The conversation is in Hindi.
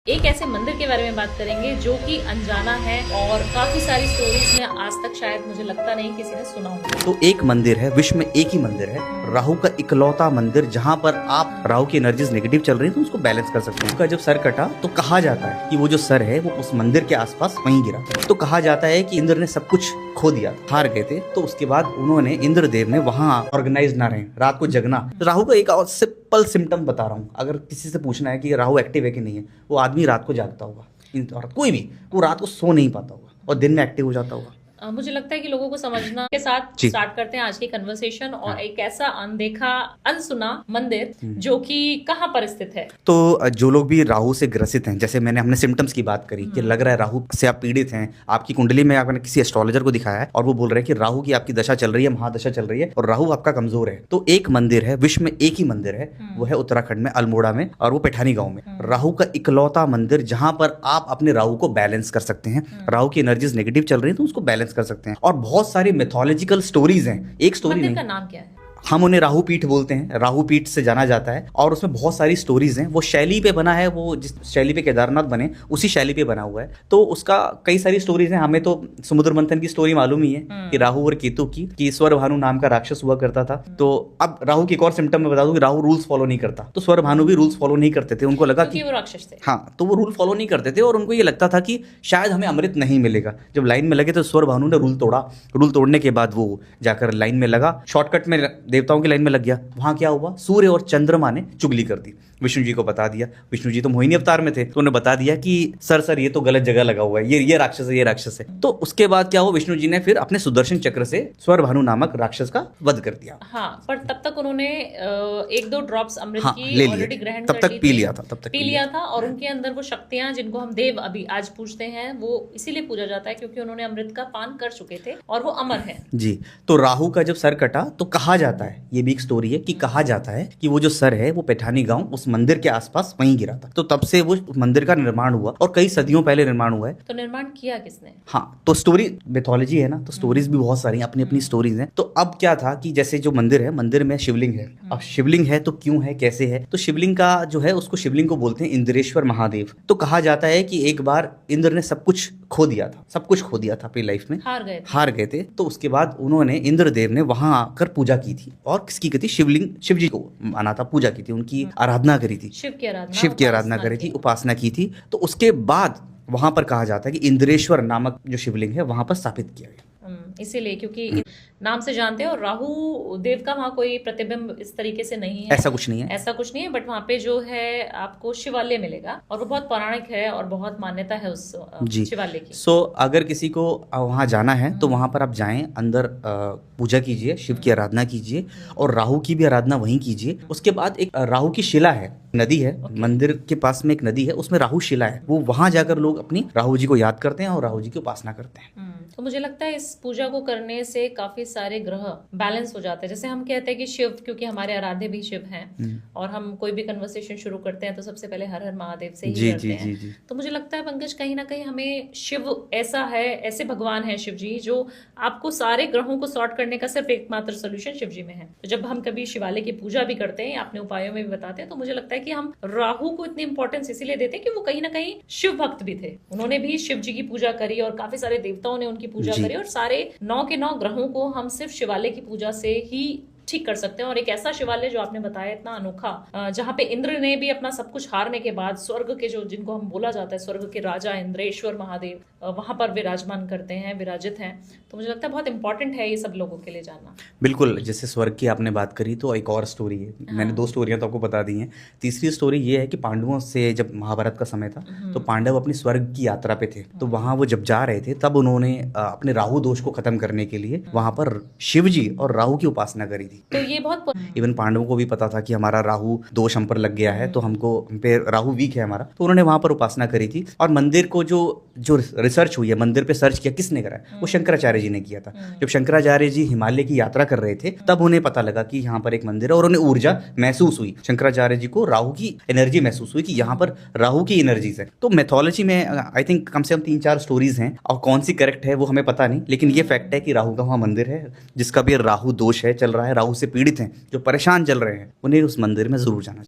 एक ऐसे मंदिर के बारे में बात करेंगे जो कि अनजाना है और काफी सारी स्टोरीज में आज तक शायद मुझे लगता नहीं किसी ने सुना हो। तो एक मंदिर है, विश्व में एक ही मंदिर है, राहु का इकलौता मंदिर, जहां पर आप राहु की एनर्जीज नेगेटिव चल रही है तो उसको बैलेंस कर सकते हैं। उसका जब सर कटा तो कहा जाता है कि वो जो सर है वो उस मंदिर के आसपास वहीं गिरा। तो कहा जाता है कि इंद्र ने सब कुछ खो दिया, हार गए थे। तो उसके बाद उन्होंने, इंद्रदेव ने वहां ऑर्गेनाइज ना रहे, रात को जगना। राहु का एक और सिंपल सिम्टम बता रहा हूँ, अगर किसी से पूछना है कि राहु एक्टिव है कि नहीं है, वो आदमी रात को जागता होगा, कोई भी, वो रात को सो नहीं पाता होगा और दिन में एक्टिव हो जाता होगा। मुझे लगता है कि लोगों को समझना के साथ स्टार्ट करते हैं आज की कन्वर्सेशन और एक ऐसा अनदेखा अनसुना मंदिर जो कि कहाँ पर स्थित है। तो जो लोग भी राहु से ग्रसित हैं, जैसे हमने सिम्टम्स की बात करी कि लग रहा है राहु से आप पीड़ित हैं, आपकी कुंडली में आपने किसी एस्ट्रोलॉजर को दिखाया है और वो बोल रहे हैं कि राहु की आपकी दशा चल रही है, महादशा चल रही है और राहु आपका कमजोर है, तो एक मंदिर है, विश्व में एक ही मंदिर है, वो है उत्तराखंड में अल्मोड़ा में, और वो पैठानी गांव में। राहु का इकलौता मंदिर जहां पर आप अपने राहु को बैलेंस कर सकते हैं। राहु की एनर्जीज नेगेटिव चल रही है तो उसको बैलेंस कर सकते हैं। और बहुत सारी मिथोलॉजिकल स्टोरीज हैं, एक स्टोरी नहीं। का नाम क्या है? हम उन्हें राहु पीठ बोलते हैं, राहु पीठ से जाना जाता है और उसमें बहुत सारी स्टोरीज हैं। वो शैली पे बना है, वो जिस शैली पे केदारनाथ बने उसी शैली पे बना हुआ है। तो उसका कई सारी स्टोरीज हैं। हमें तो समुद्र मंथन की स्टोरी मालूम ही है कि राहु और केतु की, कि स्वरभानु नाम का राक्षस हुआ करता था। तो अब राहु की एक और सिम्टम में बता दूं कि राहु रूल्स फॉलो नहीं करता, तो स्वरभानु भी रूल्स फॉलो नहीं करते थे। उनको लगा कि वो राक्षस थे, हाँ, तो वो रूल फॉलो नहीं करते थे और उनको ये लगता था कि शायद हमें अमृत नहीं मिलेगा। जब लाइन में लगे तो स्वरभानु ने रूल तोड़ा। रूल तोड़ने के बाद वो जाकर लाइन में लगा, शॉर्टकट में देवताओं की लाइन में लग गया। वहां क्या हुआ, सूर्य और चंद्रमा ने चुगली कर दी, विष्णु जी को बता दिया। विष्णु जी तो मोहिनी अवतार में थे, तो उन्हें बता दिया कि सर ये तो गलत जगह लगा हुआ है, ये राक्षस है, ये राक्षस है। तो उसके बाद क्या हुआ, विष्णु जी ने फिर अपने सुदर्शन चक्र से स्वरभानु नामक राक्षस का वध कर दिया। हाँ, पर तब तक उन्होंने एक दो ड्रॉप्स अमृत की ऑलरेडी ग्रहण तब तक पी लिया था, पी लिया था और उनके अंदर वो शक्तियां जिनको हम देव अभी आज पूछते हैं, वो इसीलिए पूजा जाता है क्योंकि उन्होंने अमृत का पान कर चुके थे और वो अमर है जी। तो राहु का जब सर कटा तो कहा जाता है, ये भी एक स्टोरी है कि कहा जाता है कि वो जो सर है वो पैठानी गांव उस मंदिर के आसपास वहीं गिरा था। तो तब से वो मंदिर का निर्माण हुआ और कई सदियों पहले निर्माण हुआ है। तो निर्माण किया किसने? हाँ, तो स्टोरी मिथोलॉजी है ना, तो स्टोरीज भी बहुत सारी अपनी अपनी स्टोरीज हैं। तो अब क्या था कि जैसे जो मंदिर है, मंदिर में शिवलिंग है। अब शिवलिंग है तो क्यों है, कैसे है, तो शिवलिंग का जो है उसको शिवलिंग को बोलते हैं इंद्रेश्वर महादेव। तो कहा जाता है कि एक बार इंद्र ने सब कुछ खो दिया था, सब कुछ खो दिया था अपनी लाइफ में, हार गए थे। तो उसके बाद उन्होंने, इंद्रदेव ने वहां आकर पूजा की थी। और किसकी की थी? शिवलिंग, शिव जी को माना था, पूजा की थी, उनकी आराधना करी थी, शिव की आराधना करी थी, उपासना की थी। तो उसके बाद वहां पर कहा जाता है कि इंद्रेश्वर नामक जो शिवलिंग है वहां पर स्थापित किया गया। इसीलिए क्योंकि नाम से जानते हैं, और राहु देव का वहाँ कोई प्रतिबिंब इस तरीके से नहीं है, ऐसा कुछ नहीं है, ऐसा कुछ नहीं है। बट वहाँ पे जो है आपको शिवालय मिलेगा और वो बहुत पौराणिक है और बहुत मान्यता है उस शिवालय की। सो अगर किसी को वहाँ जाना है तो वहाँ पर आप जाएं, अंदर पूजा कीजिए, शिव की आराधना कीजिए और राहु की भी आराधना वहीं कीजिए। उसके बाद एक राहु की शिला है, नदी है, मंदिर के पास में एक नदी है, उसमें राहु शिला है। वो वहां जाकर लोग अपनी राहु जी को याद करते हैं और राहु जी की उपासना करते हैं। तो मुझे लगता है इस पूजा को करने से काफी सारे ग्रह बैलेंस हो जाते हैं। जैसे हम कहते हैं कि शिव, क्योंकि हमारे आराध्य भी शिव हैं और हम कोई भी कन्वर्सेशन शुरू करते हैं तो सबसे पहले हर हर महादेव से ही करते हैं। तो मुझे लगता है पंकज, कहीं ना कहीं हमें शिव ऐसा है, ऐसे भगवान है शिव जी जो आपको सारे ग्रहों को सॉर्ट करने का सिर्फ एकमात्र सोल्यूशन शिव जी में है। तो जब हम कभी शिवालय की पूजा भी करते हैं, अपने उपायों में भी बताते हैं, तो मुझे लगता है कि हम राहु को इतनी इंपॉर्टेंस इसीलिए देते हैं कि वो कहीं ना कहीं शिव भक्त भी थे। उन्होंने भी शिव जी की पूजा करी और काफी सारे देवताओं ने उनकी पूजा करी और सारे 9 के 9 ग्रहों को हम सिर्फ शिवालय की पूजा से ही ठीक कर सकते हैं। और एक ऐसा शिवालय जो आपने बताया इतना अनोखा, जहाँ पे इंद्र ने भी अपना सब कुछ हारने के बाद स्वर्ग के जो, जिनको हम बोला जाता है स्वर्ग के राजा इंद्रेश्वर महादेव, वहां पर विराजमान करते हैं, विराजित हैं। तो मुझे लगता है बहुत इंपॉर्टेंट है ये सब लोगों के लिए जानना। बिल्कुल, जैसे स्वर्ग की आपने बात करी तो एक और स्टोरी है। मैंने 2 स्टोरियां तो आपको बता दी हैं। तीसरी स्टोरी ये है कि पांडवों से जब महाभारत का समय था तो पांडव अपनी स्वर्ग की यात्रा पे थे। तो वहां वो जब जा रहे थे तब उन्होंने अपने राहु दोष को खत्म करने के लिए वहां पर शिव जी और राहु की उपासना करी थी। तो ये बहुत इवन पांडवों को भी पता था कि हमारा राहु दोष हम पर लग गया है, तो हम पे राहु वीक है हमारा, तो उन्होंने वहां पर उपासना करी थी। और मंदिर को जो रिसर्च हुई है, मंदिर पे सर्च किया, किसने करा है? वो शंकराचार्य जी ने किया था। जब शंकराचार्य जी हिमालय की यात्रा कर रहे थे तब उन्हें पता लगा कि यहाँ पर एक मंदिर है और उन्हें ऊर्जा महसूस हुई। शंकराचार्य जी को राहु की एनर्जी महसूस हुई कि यहाँ पर राहु की एनर्जीज है। तो मेथोलॉजी में आई थिंक कम से कम 3-4 स्टोरीज हैं और कौन सी करेक्ट है वो हमें पता नहीं, लेकिन ये फैक्ट है कि राहु का वहाँ मंदिर है जिसका भी राहु दोष है, चल रहा है, राहु से पीड़ित हैं, जो परेशान चल रहे हैं, उन्हें उस मंदिर में जरूर जाना चाहिए।